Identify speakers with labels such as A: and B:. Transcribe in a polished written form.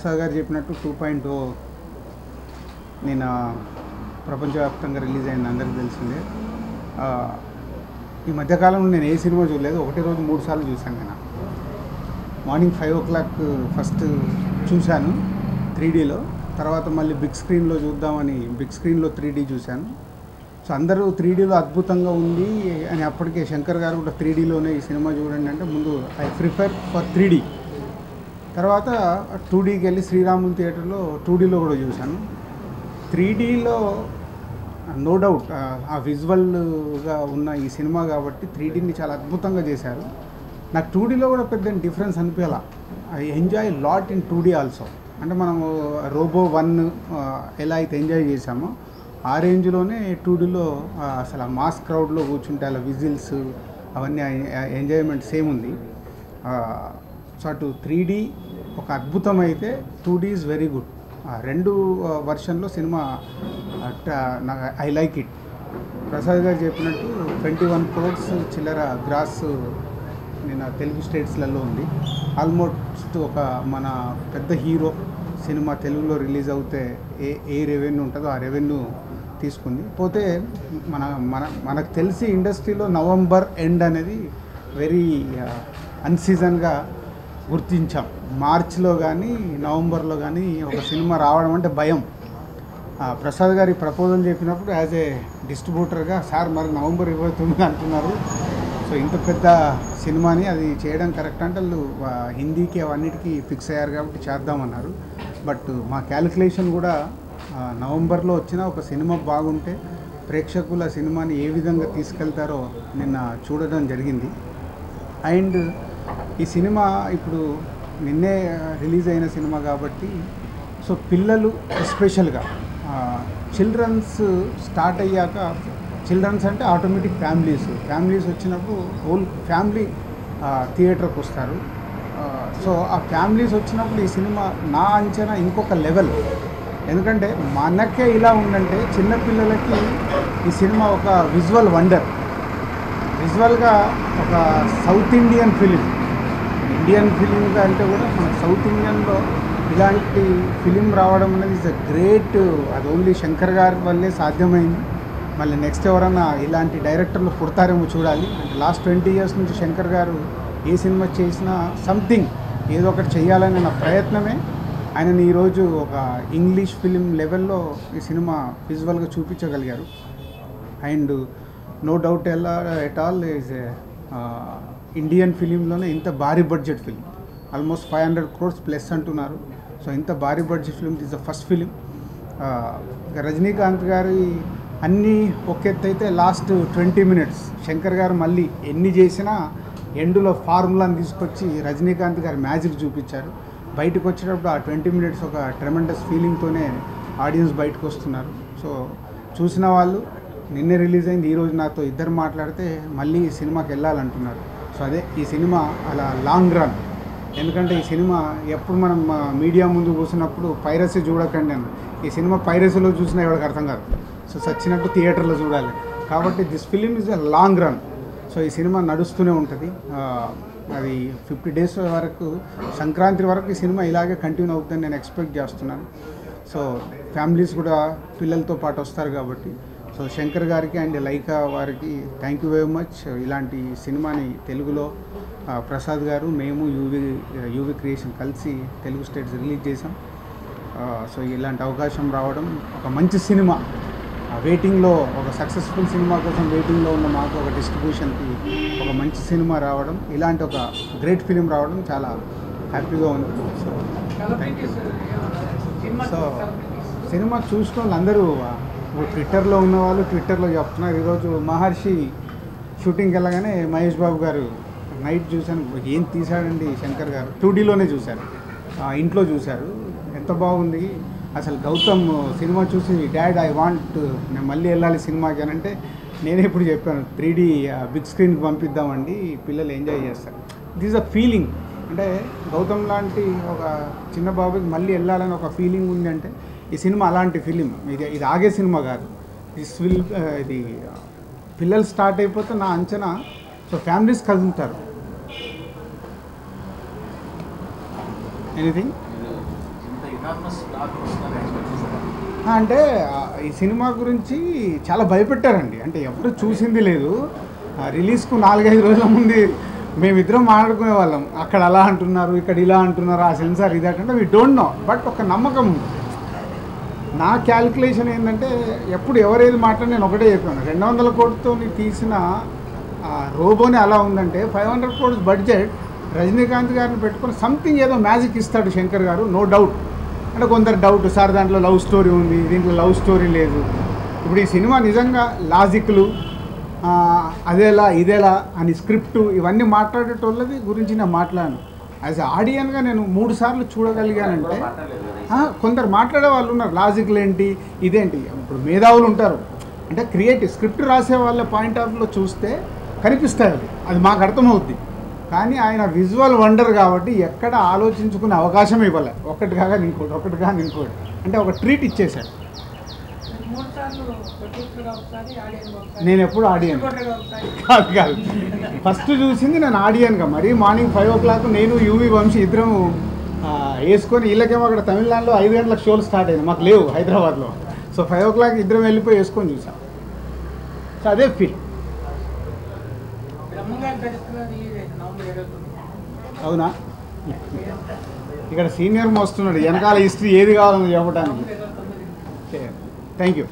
A: ప్రసాద్ గారు చెప్పినట్టు 2.0 నేను ప్రపంచవ్యాప్తంగా రిలీజ్ అయింది, అందరికీ తెలిసిందే. ఈ మధ్యకాలంలో నేను ఏ సినిమా చూడలేదు, ఒకటే రోజు 3 సార్లు చూశాను. నేను మార్నింగ్ 5 o'clock ఫస్ట్ చూశాను 3Dలో, తర్వాత మళ్ళీ బిగ్ స్క్రీన్లో చూద్దామని బిగ్ స్క్రీన్లో 3D చూశాను. సో అందరూ 3Dలో అద్భుతంగా ఉంది అని అప్పటికే శంకర్ గారు కూడా 3Dలోనే ఈ సినిమా చూడండి అంటే ముందు ఐ ప్రిఫర్ ఫర్ 3D. తర్వాత 2Dకి వెళ్ళి శ్రీరాములు థియేటర్లో 2Dలో కూడా చూశాను. 3Dలో నో డౌట్ ఆ విజువల్గా ఉన్న ఈ సినిమా కాబట్టి 3Dని చాలా అద్భుతంగా చేశారు. నాకు 2Dలో కూడా పెద్ద డిఫరెన్స్ అనిపించాల. I enjoy lot in 2D also. అంటే మనము రోబో 1 ఎలా అయితే ఎంజాయ్ చేసామో ఆ రేంజ్లోనే 2Dలో అసలు ఆ మాస్ క్రౌడ్లో కూర్చుంటే అలా విజిల్స్ అవన్నీ ఎంజాయ్మెంట్ సేమ్ ఉంది. సో అటు 3D ఒక అద్భుతం అయితే 2D ఈజ్ వెరీ గుడ్. రెండు వర్షన్లో సినిమా ఐ లైక్ ఇట్. ప్రసాద్ గారు చెప్పినట్టు 21 crores చిల్లర గ్రాస్ నేను తెలుగు స్టేట్స్లలో ఉంది. ఆల్మోస్ట్ ఒక మన పెద్ద హీరో సినిమా తెలుగులో రిలీజ్ అవుతే ఏ రెవెన్యూ ఉంటుందో ఆ రెవెన్యూ తీసుకుంది. పోతే మనకు తెలిసి ఇండస్ట్రీలో నవంబర్ ఎండ్ అనేది వెరీ అన్సీజన్గా గుర్తించాం. మార్చిలో కానీ నవంబర్లో కానీ ఒక సినిమా రావడం అంటే భయం. ప్రసాద్ గారి ప్రపోజల్ చెప్పినప్పుడు యాజ్ ఏ డిస్ట్రిబ్యూటర్గా సార్ మరి నవంబర్ 29 అంటున్నారు, సో ఇంత పెద్ద సినిమాని అది చేయడం కరెక్ట్ అంటే వాళ్ళు హిందీకి అవన్నిటికీ ఫిక్స్ అయ్యారు కాబట్టి చేద్దామన్నారు. బట్ మా క్యాలిక్యులేషన్ కూడా నవంబర్లో వచ్చిన ఒక సినిమా బాగుంటే ప్రేక్షకుల సినిమాని ఏ విధంగా తీసుకెళ్తారో నిన్న చూడడం జరిగింది. అండ్ ఈ సినిమా ఇప్పుడు నిన్నే రిలీజ్ అయిన సినిమా కాబట్టి సో పిల్లలు ఎస్పెషల్గా చిల్డ్రన్స్ స్టార్ట్ అయ్యాక, చిల్డ్రన్స్ అంటే ఆటోమేటిక్ ఫ్యామిలీస్ వచ్చినప్పుడు హోల్ ఫ్యామిలీ థియేటర్కి వస్తారు. సో ఆ ఫ్యామిలీస్ వచ్చినప్పుడు ఈ సినిమా నా అంచనా ఇంకొక లెవెల్. ఎందుకంటే మనకే ఇలా ఉందంటే చిన్నపిల్లలకి ఈ సినిమా ఒక విజువల్ వండర్. విజువల్గా ఒక సౌత్ ఇండియన్ ఫిలింగా అంటే కూడా మన సౌత్ ఇండియన్లో ఇలాంటి ఫిలిం రావడం అనేది ఇస్ అ గ్రేట్. అది ఓన్లీ శంకర్ గారి వల్లే సాధ్యమైంది. మళ్ళీ నెక్స్ట్ ఎవరన్నా ఇలాంటి డైరెక్టర్లు పుడతారేమో చూడాలి. అంటే లాస్ట్ 20 years నుంచి శంకర్ గారు ఏ సినిమా చేసినా సంథింగ్ ఏదో ఒకటి చేయాలనే నా ప్రయత్నమే ఆయనని ఈరోజు ఒక ఇంగ్లీష్ ఫిలిం లెవెల్లో ఈ సినిమా విజువల్గా చూపించగలిగారు. And no doubt at all is Indian ఫిలింలోనే ఇంత భారీ budget film, almost 500 crores plus అంటున్నారు. సో ఇంత భారీ budget film is the first film. Rajinikanth గారి అన్నీ ఒక ఎత్తు అయితే లాస్ట్ 20 minutes శంకర్ గారు మళ్ళీ ఎన్ని చేసినా ఎండులో ఫార్ములాని తీసుకొచ్చి రజనీకాంత్ గారు మ్యాజిక్ చూపించారు. బయటకు వచ్చేటప్పుడు ఆ 20 minutes ఒక ట్రెమెండస్ ఫీలింగ్తోనే ఆడియన్స్ బయటకు వస్తున్నారు. సో చూసిన వాళ్ళు నిన్నే రిలీజ్ అయింది, ఈరోజు నాతో ఇద్దరు మాట్లాడితే మళ్ళీ ఈ సినిమాకి వెళ్ళాలంటున్నారు. సో అదే ఈ సినిమా అలా లాంగ్ రన్. ఎందుకంటే ఈ సినిమా ఎప్పుడు మనం మీడియా ముందు కూర్చున్నప్పుడు పైరసీ చూడకండి అని, ఈ సినిమా పైరసీలో చూసినా ఎవరికి అర్థం కాదు. సో సచ్చినట్టు థియేటర్లో చూడాలి కాబట్టి this film is a long run. So ఈ సినిమా నడుస్తూనే ఉంటుంది. అది 50 days వరకు, సంక్రాంతి వరకు ఈ సినిమా ఇలాగే కంటిన్యూ అవుతుందని నేను ఎక్స్పెక్ట్ చేస్తున్నాను. సో ఫ్యామిలీస్ కూడా పిల్లలతో పాటు వస్తారు కాబట్టి సో శంకర్ గారికి అండ్ లైకా వారికి థ్యాంక్ యూ వెరీ మచ్. ఇలాంటి సినిమాని తెలుగులో ప్రసాద్ గారు మేము యూవి క్రియేషన్ కలిసి తెలుగు స్టేట్స్ రిలీజ్ చేసాం. సో ఇలాంటి అవకాశం రావడం ఒక మంచి సినిమా వెయిటింగ్లో, ఒక సక్సెస్ఫుల్ సినిమా కోసం వెయిటింగ్లో ఉన్న మాకు ఒక డిస్ట్రిబ్యూషన్కి ఒక మంచి సినిమా రావడం, ఇలాంటి ఒక గ్రేట్ ఫిలిం రావడం చాలా హ్యాపీగా ఉంది. సో సినిమా చూసిన వాళ్ళు అందరూ ట్విట్టర్లో ఉన్నవాళ్ళు ట్విట్టర్లో చెప్తున్నారు. ఈరోజు మహర్షి షూటింగ్కి వెళ్ళగానే మహేష్ బాబు గారు నైట్ చూశాను, ఏం తీశాడండి శంకర్ గారు, 2Dలోనే చూశారు, ఇంట్లో చూశారు, ఎంత బాగుంది అసలు. గౌతమ్ సినిమా చూసి డాడ్ ఐ వాంట్ నేను మళ్ళీ వెళ్ళాలి సినిమాకి అని అంటే నేనే ఇప్పుడు చెప్పాను 3D బిగ్ స్క్రీన్కి పంపిద్దామండి, పిల్లలు ఎంజాయ్ చేస్తారు. This a feeling. అంటే గౌతమ్ లాంటి ఒక చిన్న బాబుకి మళ్ళీ వెళ్ళాలని ఒక ఫీలింగ్ ఉంది అంటే ఈ సినిమా అలాంటి ఫిలిం. ఇది ఆగే సినిమా కాదు. ఇది పిల్లలు స్టార్ట్ అయిపోతే నా అంచనా సో ఫ్యామిలీస్ కదులుతారు. ఎనీథింగ్ అంటే ఈ సినిమా గురించి చాలా భయపెట్టారండి. అంటే ఎవరు చూసింది లేదు. రిలీజ్కు 4-5 రోజుల ముందు మేమిద్దరం మాట్లాడుకునే వాళ్ళం. అక్కడ అలా అంటున్నారు, ఇక్కడ ఇలా అంటున్నారు, ఆ సెన్సార్ ఇదంటే వీ డోంట్ నో. బట్ ఒక నమ్మకం ఉంది. నా క్యాలిక్యులేషన్ ఏంటంటే ఎప్పుడు ఎవరేది మాట్లాడి నేను ఒకటే చెప్పాను, 200 కోట్లతో తీసిన రోబోని అలా ఉందంటే 500 crores బడ్జెట్ రజనీకాంత్ గారిని పెట్టుకొని సంథింగ్ ఏదో మ్యాజిక్ ఇస్తాడు శంకర్ గారు, నో డౌట్. అంటే కొందరు డౌట్, సార్ దాంట్లో లవ్ స్టోరీ ఉంది, దీంట్లో లవ్ స్టోరీ లేదు. ఇప్పుడు ఈ సినిమా నిజంగా లాజిక్లు అదేలా ఇదేలా అని స్క్రిప్ట్ ఇవన్నీ మాట్లాడేటోళ్ళది గురించి నేను మాట్లాడాను. యాజ్ ఎ ఆడియన్గా నేను 3 సార్లు చూడగలిగానంటే కొందరు మాట్లాడే వాళ్ళు ఉన్నారు, లాజిక్లు ఏంటి ఇదేంటి. ఇప్పుడు మేధావులు ఉంటారు, అంటే క్రియేటివ్ స్క్రిప్ట్ రాసే వాళ్ళ పాయింట్ ఆఫ్ వ్యూలో చూస్తే కనిపిస్తాయి అది మాకు అర్థమవుద్ది. కానీ ఆయన విజువల్ వండర్ కాబట్టి ఎక్కడ ఆలోచించుకునే అవకాశం ఇవ్వలే. ఒకటి కాగా ఇంకోటి అంటే ఒక ట్రీట్ ఇచ్చేశాడు. నేను ఎప్పుడు ఆడియన్ కాదు ఫస్ట్ చూసింది నేను ఆడియన్గా. మరి మార్నింగ్ 5 o'clock నేను యూవి వంశీ ఇద్దరం వేసుకొని, వీళ్ళకేమో అక్కడ తమిళనాడులో 5 గంటలకు షోలు స్టార్ట్ అయింది, మాకు లేవు హైదరాబాద్లో. సో 5 o'clock ఇద్దరం వెళ్ళిపోయి వేసుకొని చూసాం. సో అదే ఫీల్. అవునా, ఇక్కడ సీనియర్ మోస్తున్నాడు, వెనకాల హిస్టరీ ఏది కావాలని చెప్పడానికి. Thank you.